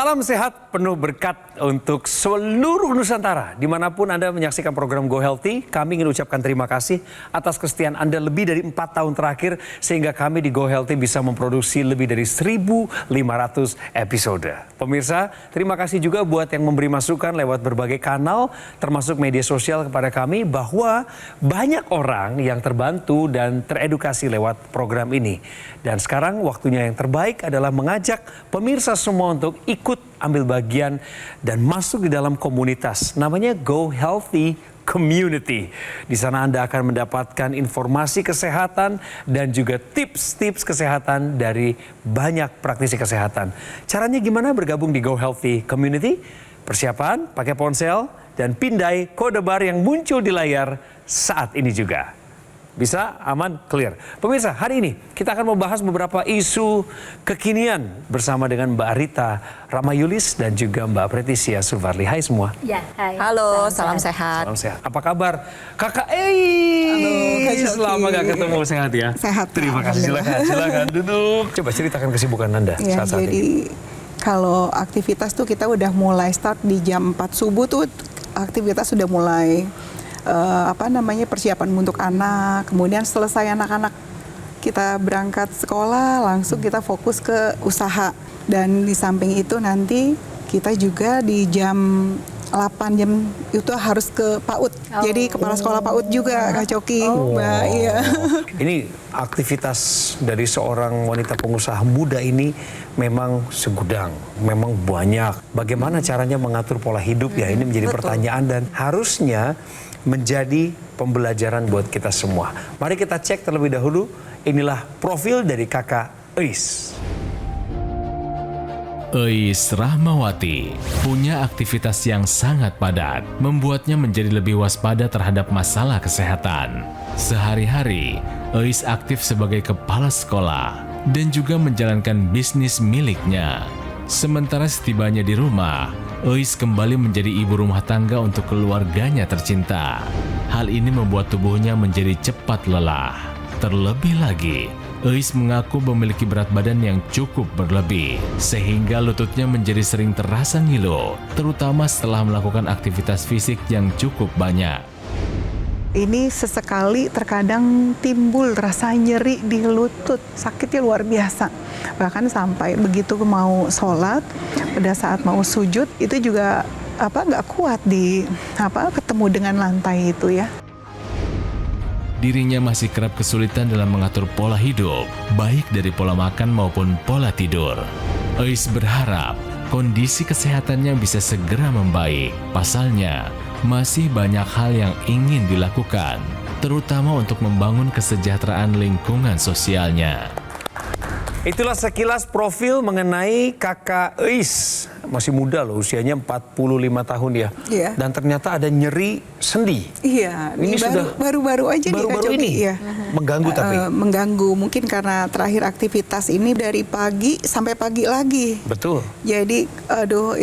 Salam sehat penuh berkat untuk seluruh Nusantara. Dimanapun Anda menyaksikan program Go Healthy, kami ingin ucapkan terima kasih atas kesetiaan Anda lebih dari 4 tahun terakhir, sehingga kami di Go Healthy bisa memproduksi lebih dari 1.500 episode. Pemirsa, terima kasih juga buat yang memberi masukan lewat berbagai kanal, termasuk media sosial kepada kami, bahwa banyak orang yang terbantu dan teredukasi lewat program ini. Dan sekarang waktunya yang terbaik adalah mengajak pemirsa semua untuk ikut ambil bagian dan masuk di dalam komunitas. Namanya Go Healthy Community. Di sana Anda akan mendapatkan informasi kesehatan dan juga tips-tips kesehatan dari banyak praktisi kesehatan. Caranya gimana bergabung di Go Healthy Community? Persiapan, pakai ponsel, dan pindai kode bar yang muncul di layar saat ini juga. Bisa, aman, clear. Pemirsa, hari ini kita akan membahas beberapa isu kekinian bersama dengan Mbak Rita Ramayulis dan juga Mbak Pretisia Suvarli. Hai semua. Ya, hai. Halo, salam sehat. Salam sehat. Apa kabar? Kakak Eis, lama gak ketemu, sehat ya? Sehat. Terima kasih, silakan duduk. Coba ceritakan kesibukan Anda Ya, saat-saat jadi ini. kalau aktivitas tuh kita udah mulai start di jam 4 subuh tuh aktivitas sudah mulai persiapan untuk anak. Kemudian selesai anak-anak kita berangkat sekolah, langsung kita fokus ke usaha. Dan di samping itu nanti kita juga di jam 8 jam itu harus ke PAUD. Jadi kepala sekolah PAUD juga Kak Coki, Mbak. Iya. Ini aktivitas dari seorang wanita pengusaha muda ini memang segudang, memang banyak. Bagaimana caranya mengatur pola hidup ya? Ini menjadi pertanyaan dan harusnya menjadi pembelajaran buat kita semua. Mari kita cek terlebih dahulu. Inilah profil dari kakak Eis. Eis Rahmawati punya aktivitas yang sangat padat, membuatnya menjadi lebih waspada terhadap masalah kesehatan. Sehari-hari, Eis aktif sebagai kepala sekolah dan juga menjalankan bisnis miliknya. Sementara setibanya di rumah, Eis kembali menjadi ibu rumah tangga untuk keluarganya tercinta. Hal ini membuat tubuhnya menjadi cepat lelah. Terlebih lagi, Eis mengaku memiliki berat badan yang cukup berlebih, sehingga lututnya menjadi sering terasa ngilu, terutama setelah melakukan aktivitas fisik yang cukup banyak. Ini sesekali terkadang timbul rasa nyeri di lutut, sakitnya luar biasa. Bahkan sampai begitu mau sholat, pada saat mau sujud itu juga nggak kuat ketemu dengan lantai itu ya. Dirinya masih kerap kesulitan dalam mengatur pola hidup, baik dari pola makan maupun pola tidur. Eis berharap kondisi kesehatannya bisa segera membaik. Pasalnya, masih banyak hal yang ingin dilakukan, terutama untuk membangun kesejahteraan lingkungan sosialnya. Itulah sekilas profil mengenai kakak Eis. Masih muda loh, usianya 45 tahun ya. Iya. Dan ternyata ada nyeri sendi. Iya, ini baru-baru aja nih Kak Baru-baru Coki. ini Ya. mengganggu tapi. Mengganggu, mungkin karena terakhir aktivitas ini dari pagi sampai pagi lagi. Betul. Jadi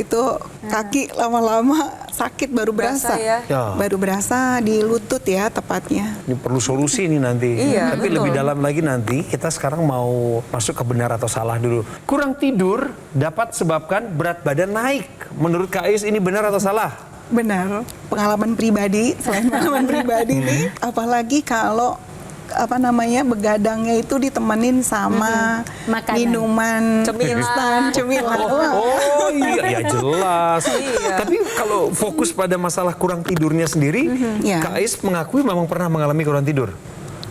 itu kaki lama-lama sakit baru berasa. Ya. Ya. Baru berasa di lutut ya tepatnya. Ini perlu solusi ini nanti. Iya, Tapi betul. lebih dalam lagi nanti, kita sekarang mau masuk ke benar atau salah dulu. Kurang tidur dapat sebabkan berat badan naik. Menurut Kak Eis ini benar atau salah? Benar, pengalaman pribadi, selain pengalaman pribadi nih, apalagi kalau begadangnya itu ditemenin sama Makanan. minuman Cemilan. cemilan. Oh iya, ya jelas. Iya. Tapi kalau fokus pada masalah kurang tidurnya sendiri, Iya. Kak Eis mengakui memang pernah mengalami kurang tidur.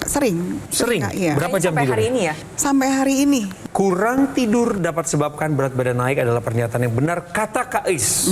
Sering, Sering? Kak, iya. Berapa jam Sampai tidur? hari ini ya? Sampai hari ini. Kurang tidur dapat sebabkan berat badan naik adalah pernyataan yang benar kata Kak Eis.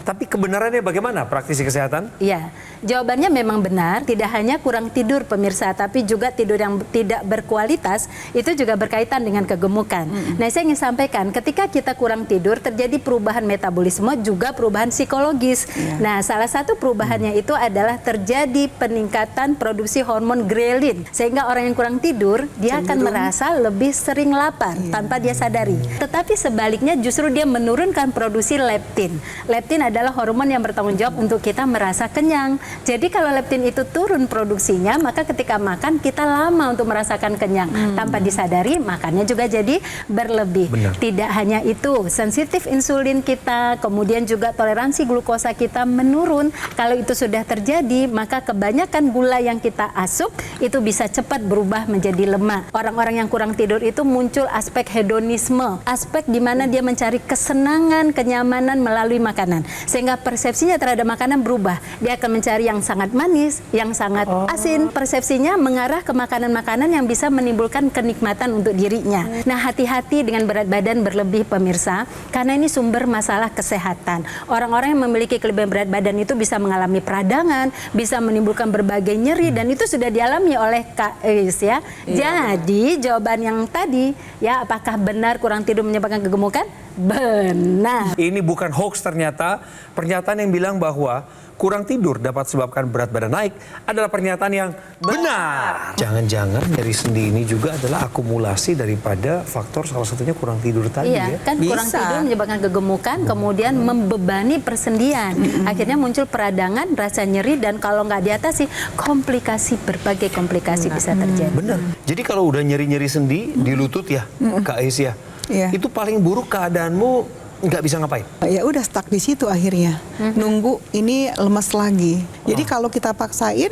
Tapi kebenarannya bagaimana praktisi kesehatan? Iya, jawabannya memang benar. Tidak hanya kurang tidur pemirsa, tapi juga tidur yang tidak berkualitas itu juga berkaitan dengan kegemukan. Nah, saya ingin sampaikan, ketika kita kurang tidur terjadi perubahan metabolisme juga perubahan psikologis. Nah, salah satu perubahannya itu adalah terjadi peningkatan produksi hormon grelin, sehingga orang yang kurang tidur dia akan merasa lebih sering lapar. tanpa dia sadari. Tetapi sebaliknya justru dia menurunkan produksi leptin. Leptin adalah hormon yang bertanggung jawab untuk kita merasa kenyang. Jadi kalau leptin itu turun produksinya, maka ketika makan kita lama untuk merasakan kenyang. Tanpa disadari makannya juga jadi berlebih. Benar. Tidak hanya itu, sensitif insulin kita, kemudian juga toleransi glukosa kita menurun. Kalau itu sudah terjadi, maka kebanyakan gula yang kita asup itu bisa cepat berubah menjadi lemak. Orang-orang yang kurang tidur itu muncul aspek hedonisme, aspek di mana dia mencari kesenangan, kenyamanan melalui makanan. Sehingga persepsinya terhadap makanan berubah. Dia akan mencari yang sangat manis, yang sangat asin. Persepsinya mengarah ke makanan-makanan yang bisa menimbulkan kenikmatan untuk dirinya. Nah, hati-hati dengan berat badan berlebih pemirsa, karena ini sumber masalah kesehatan. Orang-orang yang memiliki kelebihan berat badan itu bisa mengalami peradangan, bisa menimbulkan berbagai nyeri, dan itu sudah dialami oleh Kak Eis ya. Jadi jawaban yang tadi ya, apakah benar kurang tidur menyebabkan kegemukan? Benar. Ini bukan hoax ternyata. Pernyataan yang bilang bahwa kurang tidur dapat sebabkan berat badan naik adalah pernyataan yang benar. Jangan-jangan nyeri sendi ini juga adalah akumulasi daripada faktor salah satunya kurang tidur tadi Iya, ya. kan kurang Bisa. tidur menyebabkan kegemukan, kemudian membebani persendian. Akhirnya muncul peradangan, rasa nyeri, dan kalau nggak diatasi, komplikasi, berbagai komplikasi bisa terjadi. Benar. Jadi kalau udah nyeri-nyeri sendi di lutut ya, Kak Ais ya, Iya. itu paling buruk keadaanmu nggak bisa ngapain. Ya udah stuck di situ akhirnya. Nunggu ini lemes lagi. Jadi kalau kita paksain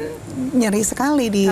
nyeri sekali di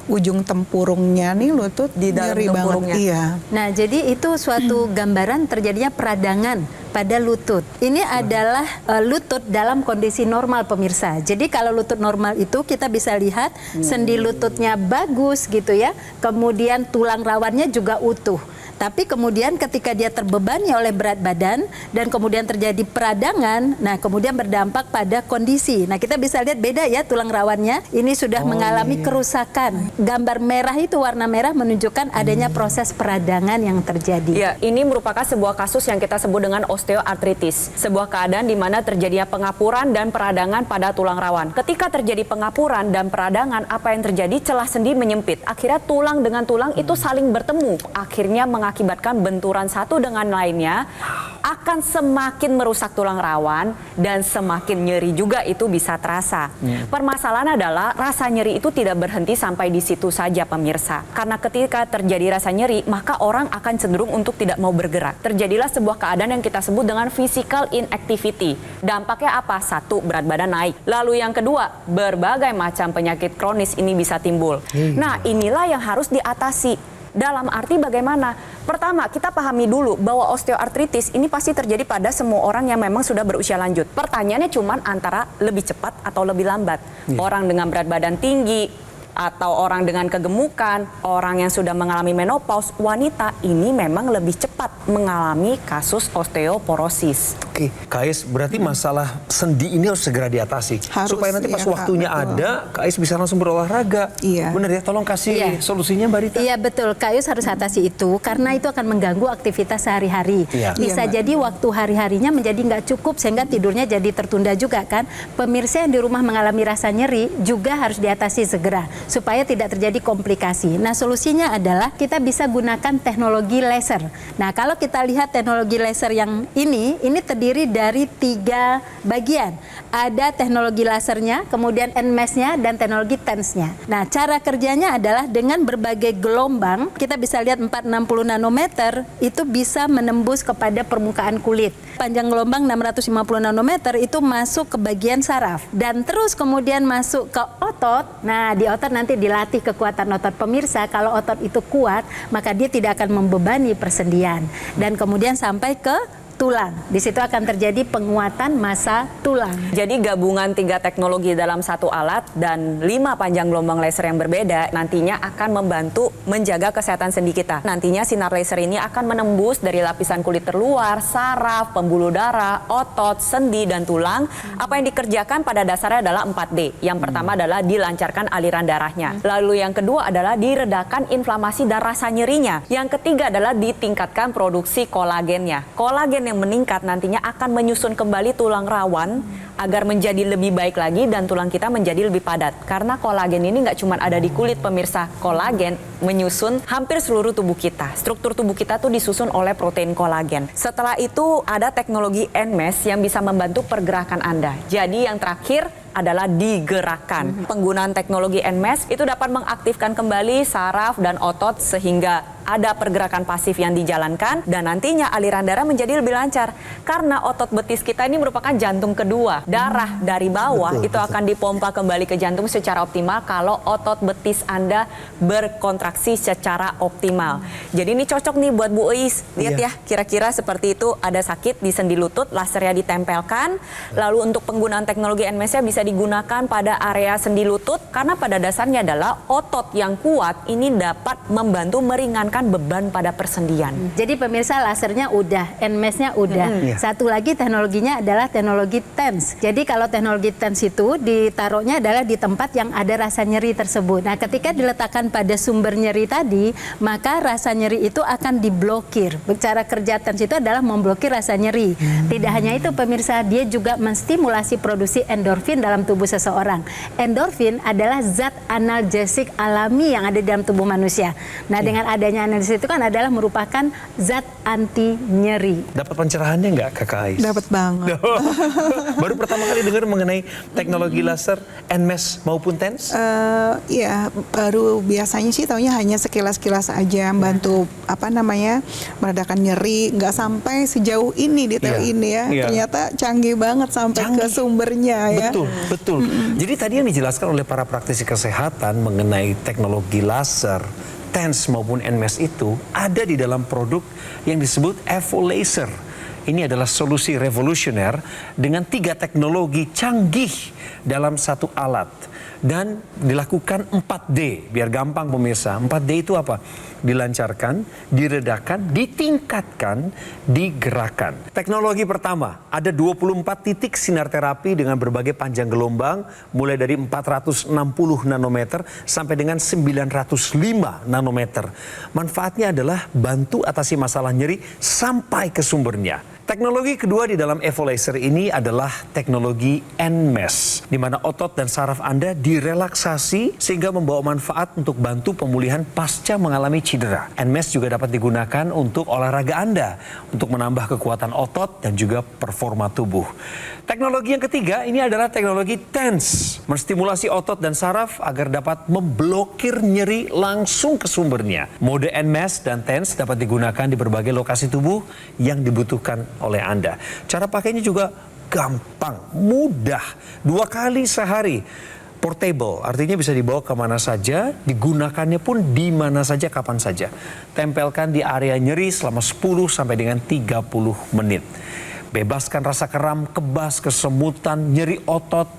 ujung tempurungnya nih, lutut Di dalam nyeri tempurungnya. banget. Iya. Nah, jadi itu suatu gambaran terjadinya peradangan pada lutut. Ini adalah lutut dalam kondisi normal pemirsa. Jadi kalau lutut normal itu kita bisa lihat sendi lututnya bagus gitu ya. Kemudian tulang rawannya juga utuh. Tapi kemudian ketika dia terbebani oleh berat badan dan kemudian terjadi peradangan, nah kemudian berdampak pada kondisi. Nah, kita bisa lihat beda ya tulang rawannya. Ini sudah mengalami kerusakan. Gambar merah itu, warna merah menunjukkan adanya proses peradangan yang terjadi. Ya, ini merupakan sebuah kasus yang kita sebut dengan osteoartritis. Sebuah keadaan di mana terjadinya pengapuran dan peradangan pada tulang rawan. Ketika terjadi pengapuran dan peradangan, apa yang terjadi? Celah sendi menyempit. Akhirnya tulang dengan tulang itu saling bertemu. Akhirnya mengakibatkan benturan satu dengan lainnya, akan semakin merusak tulang rawan dan semakin nyeri juga itu bisa terasa. Permasalahan adalah rasa nyeri itu tidak berhenti sampai di situ saja pemirsa. Karena ketika terjadi rasa nyeri, maka orang akan cenderung untuk tidak mau bergerak. Terjadilah sebuah keadaan yang kita sebut dengan physical inactivity. Dampaknya apa? Satu, berat badan naik. Lalu yang kedua, berbagai macam penyakit kronis ini bisa timbul. Nah, inilah yang harus diatasi. Dalam arti bagaimana? Pertama, kita pahami dulu bahwa osteoartritis ini pasti terjadi pada semua orang yang memang sudah berusia lanjut. Pertanyaannya cuma antara lebih cepat atau lebih lambat. Orang dengan berat badan tinggi, atau orang dengan kegemukan, orang yang sudah mengalami menopause, wanita ini memang lebih cepat mengalami kasus osteoporosis. Oke, Kak Ais, berarti masalah sendi ini harus segera diatasi. Harus, supaya nanti pas iya, Kak, waktunya betul. ada, Kak Ais bisa langsung berolahraga. Iya. Bener ya, tolong kasih Iya. solusinya Mbak Rita. Iya betul, Kak Yus harus atasi itu karena itu akan mengganggu aktivitas sehari-hari. Iya. Bisa Iya, Mbak. jadi waktu hari-harinya menjadi nggak cukup sehingga tidurnya jadi tertunda juga kan. Pemirsa yang di rumah mengalami rasa nyeri juga harus diatasi segera supaya tidak terjadi komplikasi. Nah, solusinya adalah kita bisa gunakan teknologi laser. Nah, kalau kita lihat teknologi laser yang ini terdiri dari 3 bagian. Ada teknologi lasernya, kemudian NMES-nya, dan teknologi TENS-nya. Nah, cara kerjanya adalah dengan berbagai gelombang, kita bisa lihat 460 nanometer, itu bisa menembus kepada permukaan kulit. Panjang gelombang 650 nanometer itu masuk ke bagian saraf. Dan terus kemudian masuk ke otot. Nah, di otot nanti dilatih kekuatan otot pemirsa. Kalau otot itu kuat, maka dia tidak akan membebani persendian. Dan kemudian sampai ke tulang. Di situ akan terjadi penguatan massa tulang. Jadi gabungan 3 teknologi dalam satu alat dan 5 panjang gelombang laser yang berbeda nantinya akan membantu menjaga kesehatan sendi kita. Nantinya sinar laser ini akan menembus dari lapisan kulit terluar, saraf, pembuluh darah, otot, sendi, dan tulang. Apa yang dikerjakan pada dasarnya adalah 4D. Yang pertama adalah dilancarkan aliran darahnya. Lalu yang kedua adalah diredakan inflamasi dan rasa nyerinya. Yang ketiga adalah ditingkatkan produksi kolagennya. Kolagen yang yang meningkat nantinya akan menyusun kembali tulang rawan agar menjadi lebih baik lagi dan tulang kita menjadi lebih padat. Karena kolagen ini nggak cuma ada di kulit pemirsa, kolagen menyusun hampir seluruh tubuh kita. Struktur tubuh kita tuh disusun oleh protein kolagen. Setelah itu ada teknologi NMES yang bisa membantu pergerakan Anda. Jadi yang terakhir adalah digerakkan. Penggunaan teknologi NMES itu dapat mengaktifkan kembali saraf dan otot sehingga ada pergerakan pasif yang dijalankan dan nantinya aliran darah menjadi lebih lancar. Karena otot betis kita ini merupakan jantung kedua. Darah dari bawah itu akan dipompa kembali ke jantung secara optimal kalau otot betis Anda berkontraksi secara optimal. Jadi ini cocok nih buat Bu Eis. Lihat ya, kira-kira seperti itu, ada sakit di sendi lutut, lasernya ditempelkan. Lalu untuk penggunaan teknologi NMES-nya bisa digunakan pada area sendi lutut karena pada dasarnya adalah otot yang kuat ini dapat membantu meringankan beban pada persendian. Jadi pemirsa, lasernya udah, NMES-nya udah. Satu lagi teknologinya adalah teknologi TENS. Jadi kalau teknologi TENS itu ditaruhnya adalah di tempat yang ada rasa nyeri tersebut. Nah, ketika diletakkan pada sumber nyeri tadi, maka rasa nyeri itu akan diblokir. Cara kerja TENS itu adalah memblokir rasa nyeri. Tidak hanya itu pemirsa, dia juga menstimulasi produksi endorfin dalam tubuh seseorang. Endorfin adalah zat analgesik alami yang ada di dalam tubuh manusia. Nah, dengan adanya analgesia itu kan adalah merupakan zat anti nyeri. Dapat pencerahannya nggak Kakak Ais? Dapat banget. Baru pertama kali dengar mengenai teknologi laser NMES maupun TENS? Iya, baru biasanya sih taunya hanya sekilas-kilas aja, bantu meredakan nyeri, nggak sampai sejauh ini detail ini ya. Ternyata canggih banget sampai ke sumbernya ya. Betul. Jadi tadi yang dijelaskan oleh para praktisi kesehatan mengenai teknologi laser, TENS maupun NMES itu ada di dalam produk yang disebut Evo Laser. Ini adalah solusi revolusioner dengan 3 teknologi canggih dalam satu alat. Dan dilakukan 4D, biar gampang pemirsa. 4D itu apa? Dilancarkan, diredakan, ditingkatkan, digerakkan. Teknologi pertama, ada 24 titik sinar terapi dengan berbagai panjang gelombang, mulai dari 460 nanometer sampai dengan 905 nanometer. Manfaatnya adalah bantu atasi masalah nyeri sampai ke sumbernya. Teknologi kedua di dalam Evo Laser ini adalah teknologi NMES, di mana otot dan saraf Anda direlaksasi sehingga membawa manfaat untuk bantu pemulihan pasca mengalami cedera. NMES juga dapat digunakan untuk olahraga Anda, untuk menambah kekuatan otot dan juga performa tubuh. Teknologi yang ketiga ini adalah teknologi TENS, menstimulasi otot dan saraf agar dapat memblokir nyeri langsung ke sumbernya. Mode NMES dan TENS dapat digunakan di berbagai lokasi tubuh yang dibutuhkan oleh Anda. Cara pakainya juga gampang, mudah, 2 kali sehari. Portable, artinya bisa dibawa kemana saja, digunakannya pun di mana saja, kapan saja. Tempelkan di area nyeri selama 10 sampai dengan 30 menit. Bebaskan rasa kram, kebas, kesemutan, nyeri otot,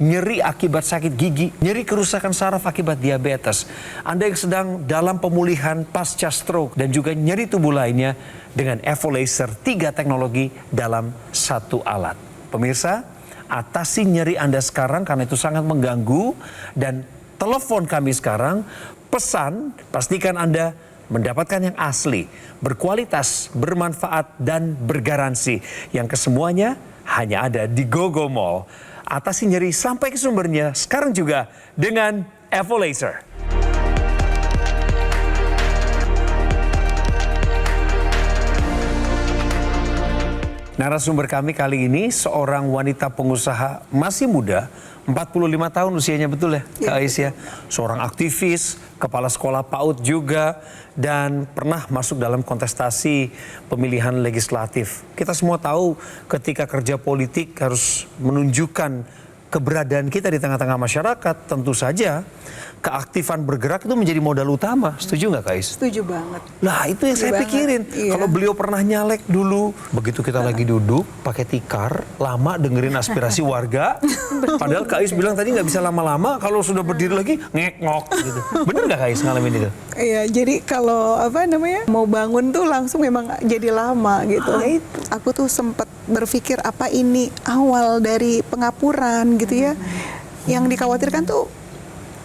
nyeri akibat sakit gigi, nyeri kerusakan saraf akibat diabetes. Anda yang sedang dalam pemulihan pasca stroke dan juga nyeri tubuh lainnya dengan Evo Laser, 3 teknologi dalam satu alat. Pemirsa, atasi nyeri Anda sekarang karena itu sangat mengganggu dan telepon kami sekarang, pesan, pastikan Anda mendapatkan yang asli, berkualitas, bermanfaat, dan bergaransi. Yang kesemuanya hanya ada di GoGo Mall. Atasi nyeri sampai ke sumbernya sekarang juga dengan Evo Laser. Narasumber kami kali ini seorang wanita pengusaha masih muda, 45 tahun usianya, betul ya Kak Ais ya? Seorang aktivis, kepala sekolah PAUD juga, dan pernah masuk dalam kontestasi pemilihan legislatif. Kita semua tahu ketika kerja politik harus menunjukkan keberadaan kita di tengah-tengah masyarakat, tentu saja keaktifan bergerak itu menjadi modal utama. Setuju nggak Kak Ais? Setuju banget. Nah itu yang saya pikirin. Kalau beliau pernah nyalek dulu, begitu kita lagi duduk pakai tikar, lama dengerin aspirasi warga. Padahal Kak Ais bilang tadi nggak bisa lama-lama, kalau sudah berdiri lagi ngek-ngok gitu. Bener nggak Kak Ais ngalamin itu? Iya, jadi kalau mau bangun tuh langsung memang jadi lama gitu. Aku tuh sempat berpikir apa ini awal dari pengapuran gitu ya. Yang dikhawatirkan tuh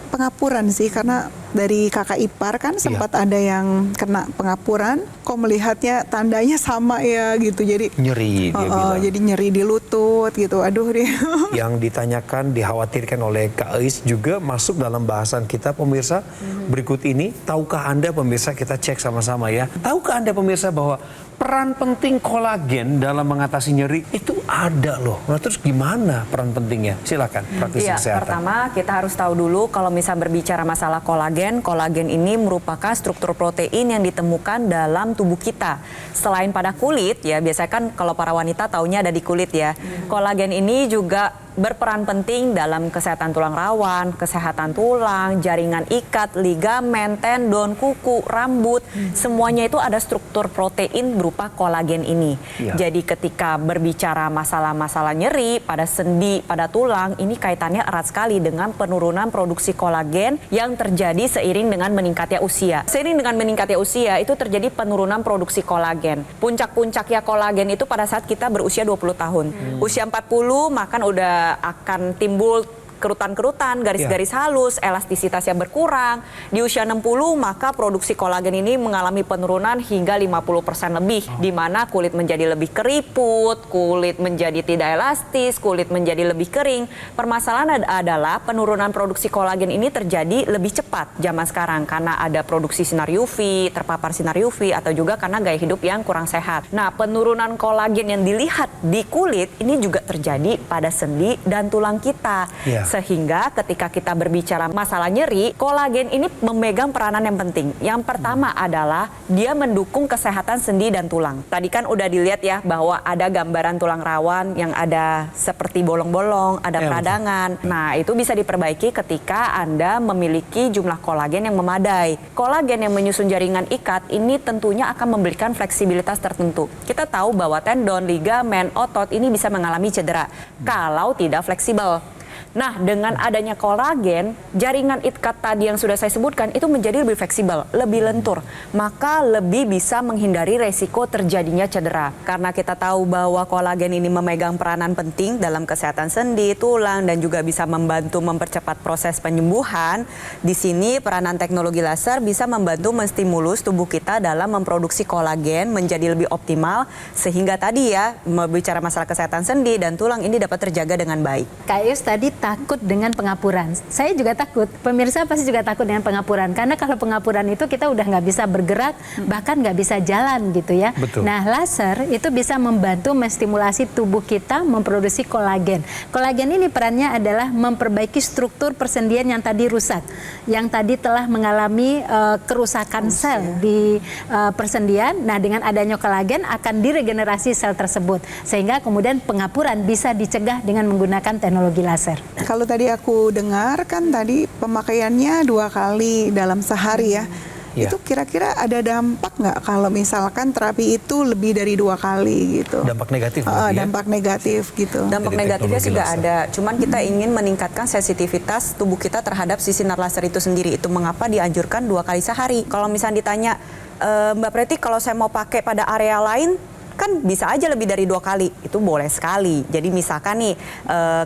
pengapuran sih, karena dari kakak ipar kan sempat ada yang kena pengapuran, kok melihatnya tandanya sama ya gitu, jadi Nyeri dia bilang. jadi nyeri di lutut gitu, aduh dia. Yang ditanyakan, dikhawatirkan oleh Kak Ais juga masuk dalam bahasan kita pemirsa berikut ini. Tahukah Anda pemirsa, kita cek sama-sama ya. Tahukah Anda pemirsa bahwa peran penting kolagen dalam mengatasi nyeri itu ada loh. Nah, terus gimana peran pentingnya? Silakan praktisi Iya, kesehatan. pertama kita harus tahu dulu kalau misal berbicara masalah kolagen, kolagen ini merupakan struktur protein yang ditemukan dalam tubuh kita. Selain pada kulit ya, biasanya kan kalau para wanita taunya ada di kulit ya. Kolagen ini juga berperan penting dalam kesehatan tulang rawan, kesehatan tulang, jaringan ikat, ligamen, tendon, kuku, rambut. Semuanya itu ada struktur protein berupa kolagen ini. Iya. Jadi ketika berbicara masalah-masalah nyeri pada sendi, pada tulang, ini kaitannya erat sekali dengan penurunan produksi kolagen yang terjadi seiring dengan meningkatnya usia. Seiring dengan meningkatnya usia itu terjadi penurunan produksi kolagen. Puncak-puncaknya kolagen itu pada saat kita berusia 20 tahun. Usia 40 makan udah akan timbul kerutan-kerutan, garis-garis halus, elastisitasnya berkurang. Di usia 60 maka produksi kolagen ini mengalami penurunan hingga 50% lebih, di mana kulit menjadi lebih keriput, kulit menjadi tidak elastis, kulit menjadi lebih kering. Permasalahan adalah penurunan produksi kolagen ini terjadi lebih cepat zaman sekarang karena ada produksi sinar UV, terpapar sinar UV, atau juga karena gaya hidup yang kurang sehat. Nah, penurunan kolagen yang dilihat di kulit ini juga terjadi pada sendi dan tulang kita. Ya. Sehingga ketika kita berbicara masalah nyeri, kolagen ini memegang peranan yang penting. Yang pertama adalah dia mendukung kesehatan sendi dan tulang. Tadi kan udah dilihat ya bahwa ada gambaran tulang rawan yang ada seperti bolong-bolong, ada peradangan. Nah, itu bisa diperbaiki ketika Anda memiliki jumlah kolagen yang memadai. Kolagen yang menyusun jaringan ikat ini tentunya akan memberikan fleksibilitas tertentu. Kita tahu bahwa tendon, ligamen, otot ini bisa mengalami cedera kalau tidak fleksibel. Nah, dengan adanya kolagen, jaringan ikat tadi yang sudah saya sebutkan itu menjadi lebih fleksibel, lebih lentur. Maka lebih bisa menghindari resiko terjadinya cedera. Karena kita tahu bahwa kolagen ini memegang peranan penting dalam kesehatan sendi, tulang, dan juga bisa membantu mempercepat proses penyembuhan. Di sini peranan teknologi laser bisa membantu menstimulus tubuh kita dalam memproduksi kolagen menjadi lebih optimal. Sehingga tadi ya, berbicara masalah kesehatan sendi dan tulang ini dapat terjaga dengan baik. Kak Ius tadi takut dengan pengapuran. Saya juga takut. Pemirsa pasti juga takut dengan pengapuran. Karena kalau pengapuran itu kita udah nggak bisa bergerak, bahkan nggak bisa jalan gitu ya. Betul. Nah, laser itu bisa membantu menstimulasi tubuh kita memproduksi kolagen. Kolagen ini perannya adalah memperbaiki struktur persendian yang tadi rusak. Yang tadi telah mengalami kerusakan sel di persendian. Nah, dengan adanya kolagen akan diregenerasi sel tersebut. Sehingga kemudian pengapuran bisa dicegah dengan menggunakan teknologi laser. Kalau tadi aku dengar kan tadi pemakaiannya 2 kali dalam sehari ya. Ya. Itu kira-kira ada dampak nggak kalau misalkan terapi itu lebih dari 2 kali gitu? Dampak negatif berarti ya? Dampak negatif gitu. Dampak Dari negatifnya teknologi juga laser. ada. Cuman kita ingin meningkatkan sensitivitas tubuh kita terhadap si sinar laser itu sendiri. Itu mengapa dianjurkan 2 kali sehari. Kalau misalnya ditanya, Mbak Preti kalau saya mau pakai pada area lain, kan bisa aja lebih dari 2 kali, itu boleh sekali. Jadi misalkan nih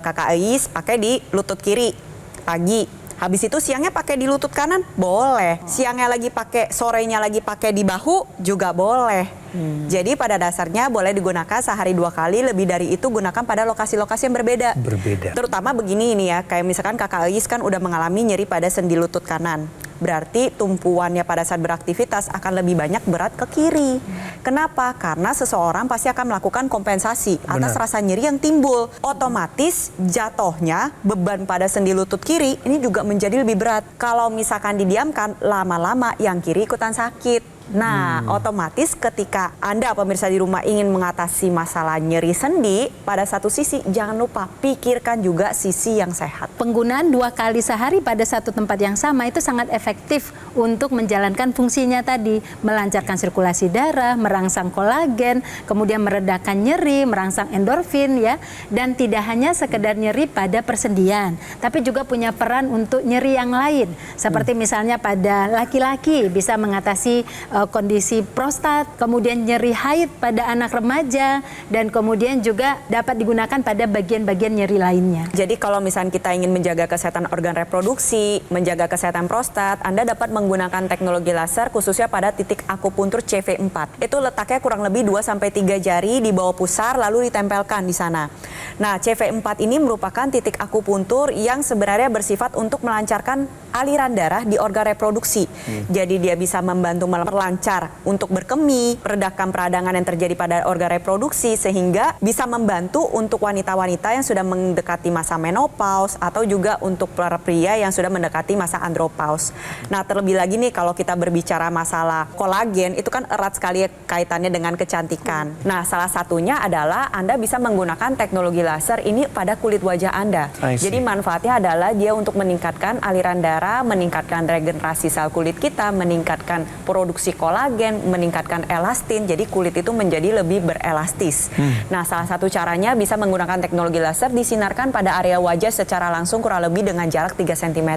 Kakak Ais pakai di lutut kiri pagi, habis itu siangnya pakai di lutut kanan, boleh. Siangnya lagi pakai, sorenya lagi pakai di bahu juga boleh. Jadi pada dasarnya boleh digunakan sehari 2 kali, lebih dari itu gunakan pada lokasi-lokasi yang berbeda. Berbeda. Terutama begini ini ya, kayak misalkan Kakak Ais kan udah mengalami nyeri pada sendi lutut kanan. Berarti tumpuannya pada saat beraktivitas akan lebih banyak berat ke kiri. Kenapa? Karena seseorang pasti akan melakukan kompensasi atas rasa nyeri yang timbul. Otomatis jatuhnya beban pada sendi lutut kiri ini juga menjadi lebih berat. Kalau misalkan didiamkan, lama-lama yang kiri ikutan sakit. Nah, otomatis ketika Anda pemirsa di rumah ingin mengatasi masalah nyeri sendi, pada satu sisi jangan lupa pikirkan juga sisi yang sehat. Penggunaan 2 kali sehari pada satu tempat yang sama itu sangat efektif untuk menjalankan fungsinya tadi, melancarkan sirkulasi darah, merangsang kolagen, kemudian meredakan nyeri, merangsang endorfin ya, dan tidak hanya sekedar nyeri pada persendian, tapi juga punya peran untuk nyeri yang lain, seperti misalnya pada laki-laki bisa mengatasi kondisi prostat, kemudian nyeri haid pada anak remaja, dan kemudian juga dapat digunakan pada bagian-bagian nyeri lainnya. Jadi kalau misalnya kita ingin menjaga kesehatan organ reproduksi, menjaga kesehatan prostat, Anda dapat menggunakan teknologi laser khususnya pada titik akupuntur CV4. Itu letaknya kurang lebih 2-3 jari di bawah pusar lalu ditempelkan di sana. Nah, CV4 ini merupakan titik akupuntur yang sebenarnya bersifat untuk melancarkan aliran darah di organ reproduksi. Jadi dia bisa membantu memperlancar untuk berkemih, meredakan peradangan yang terjadi pada organ reproduksi, sehingga bisa membantu untuk wanita-wanita yang sudah mendekati masa menopause atau juga untuk para pria yang sudah mendekati masa andropause. Nah, terlebih lagi nih kalau kita berbicara masalah kolagen, itu kan erat sekali kaitannya dengan kecantikan. Nah, salah satunya adalah Anda bisa menggunakan teknologi laser ini pada kulit wajah Anda. Jadi manfaatnya adalah dia untuk meningkatkan aliran darah, meningkatkan regenerasi sel kulit kita, meningkatkan produksi kolagen, meningkatkan elastin, jadi kulit itu menjadi lebih berelastis. Nah, salah satu caranya bisa menggunakan teknologi laser disinarkan pada area wajah secara langsung kurang lebih dengan jarak 3 cm.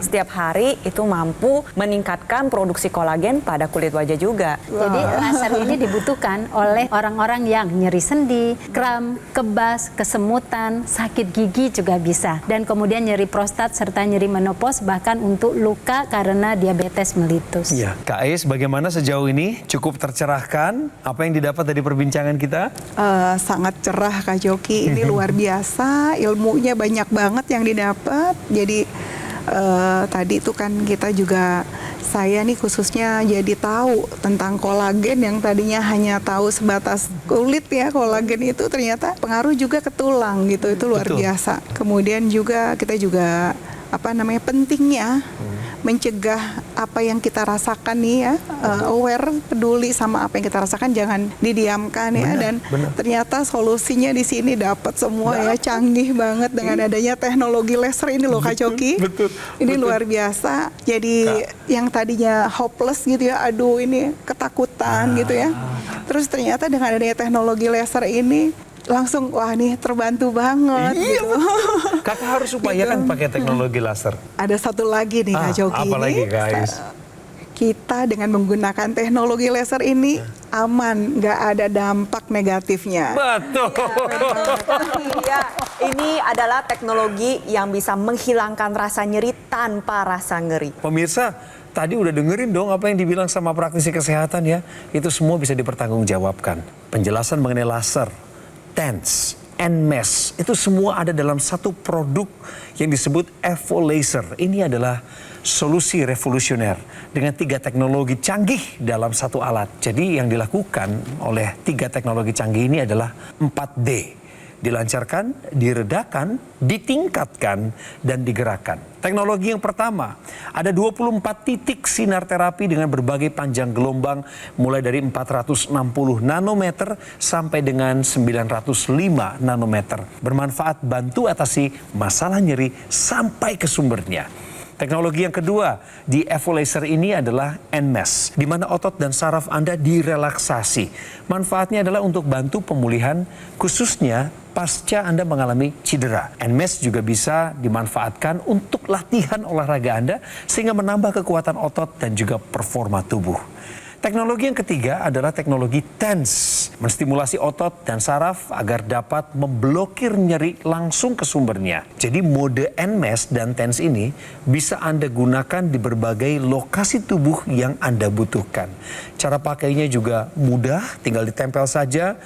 Setiap hari itu mampu meningkatkan produksi kolagen pada kulit wajah juga. Jadi laser ini dibutuhkan oleh orang-orang yang nyeri sendi, kram, kebas, kesemutan, sakit gigi juga bisa. Dan kemudian nyeri prostat serta nyeri menopause, bahkan untuk luka karena diabetes mellitus. Ya, Kak Ais, bagaimana sejauh ini? Cukup tercerahkan apa yang didapat dari perbincangan kita? Sangat cerah Kak Joki, ini luar biasa, ilmunya banyak banget yang didapat. Jadi tadi itu kan kita juga, saya nih khususnya jadi tahu tentang kolagen yang tadinya hanya tahu sebatas kulit ya. Kolagen itu ternyata pengaruh juga ke tulang gitu, itu luar biasa. Kemudian juga kita juga pentingnya mencegah apa yang kita rasakan nih ya, aware, peduli sama apa yang kita rasakan, jangan didiamkan ya. Dan ternyata solusinya di sini dapat semua ya, canggih banget dengan adanya teknologi laser ini loh Kak Coki. Ini luar biasa. Jadi yang tadinya hopeless gitu ya, aduh ini ketakutan gitu ya. Terus ternyata dengan adanya teknologi laser ini langsung wah nih terbantu banget gitu. Kakak harus upayakan pakai teknologi laser. Ada satu lagi nih Kak Joki. Apa lagi guys? Kita dengan menggunakan teknologi laser ini aman, nggak ada dampak negatifnya. Betul. Ya, ini adalah teknologi yang bisa menghilangkan rasa nyeri tanpa rasa ngeri. Pemirsa, tadi udah dengerin dong apa yang dibilang sama praktisi kesehatan ya. Itu semua bisa dipertanggungjawabkan. Penjelasan mengenai laser, TENS, NMES, itu semua ada dalam satu produk yang disebut Evo Laser. Ini adalah solusi revolusioner dengan 3 teknologi canggih dalam satu alat. Jadi yang dilakukan oleh 3 teknologi canggih ini adalah 4D. Dilancarkan, diredakan, ditingkatkan, dan digerakkan. Teknologi yang pertama, ada 24 titik sinar terapi dengan berbagai panjang gelombang mulai dari 460 nanometer sampai dengan 905 nanometer. Bermanfaat bantu atasi masalah nyeri sampai ke sumbernya. Teknologi yang kedua di Evo Laser ini adalah NMES, di mana otot dan saraf Anda direlaksasi. Manfaatnya adalah untuk bantu pemulihan, khususnya pasca Anda mengalami cedera. NMES juga bisa dimanfaatkan untuk latihan olahraga Anda, sehingga menambah kekuatan otot dan juga performa tubuh. Teknologi yang ketiga adalah teknologi TENS, menstimulasi otot dan saraf agar dapat memblokir nyeri langsung ke sumbernya. Jadi mode NMES dan TENS ini bisa Anda gunakan di berbagai lokasi tubuh yang Anda butuhkan. Cara pakainya juga mudah, tinggal ditempel saja,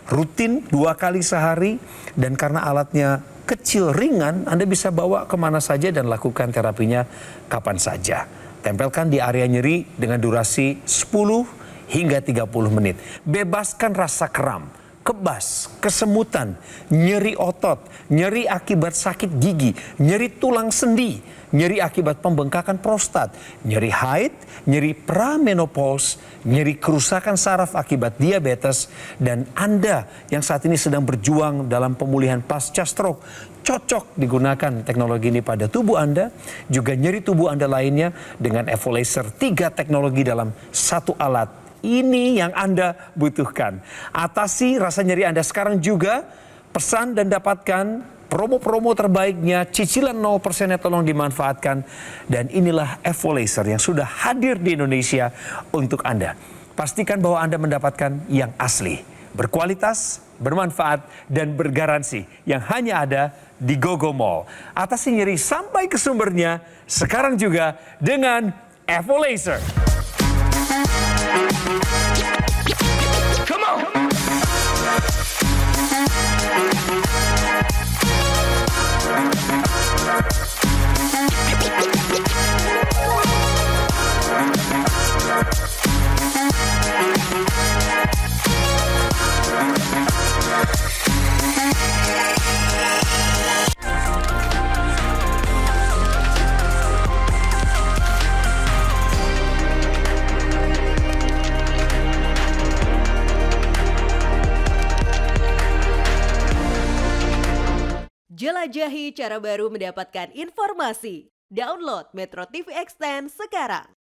rutin 2 kali sehari, dan karena alatnya kecil ringan, Anda bisa bawa kemana saja dan lakukan terapinya kapan saja. Tempelkan di area nyeri dengan durasi 10 hingga 30 menit. Bebaskan rasa kram, kebas, kesemutan, nyeri otot, nyeri akibat sakit gigi, nyeri tulang sendi, nyeri akibat pembengkakan prostat, nyeri haid, nyeri pramenopause, nyeri kerusakan saraf akibat diabetes, dan Anda yang saat ini sedang berjuang dalam pemulihan pasca stroke, cocok digunakan teknologi ini pada tubuh Anda, juga nyeri tubuh Anda lainnya dengan Evo Laser. 3 teknologi dalam satu alat. Ini yang Anda butuhkan. Atasi rasa nyeri Anda sekarang juga. Pesan dan dapatkan promo-promo terbaiknya, cicilan 0% tolong dimanfaatkan. Dan inilah Evo Laser yang sudah hadir di Indonesia untuk Anda. Pastikan bahwa Anda mendapatkan yang asli, berkualitas, bermanfaat, dan bergaransi yang hanya ada di GoGo Mall. Atasi nyeri sampai ke sumbernya, sekarang juga dengan Evo Laser. Come on! Jelajahi cara baru mendapatkan informasi. Download Metro TV Extend sekarang.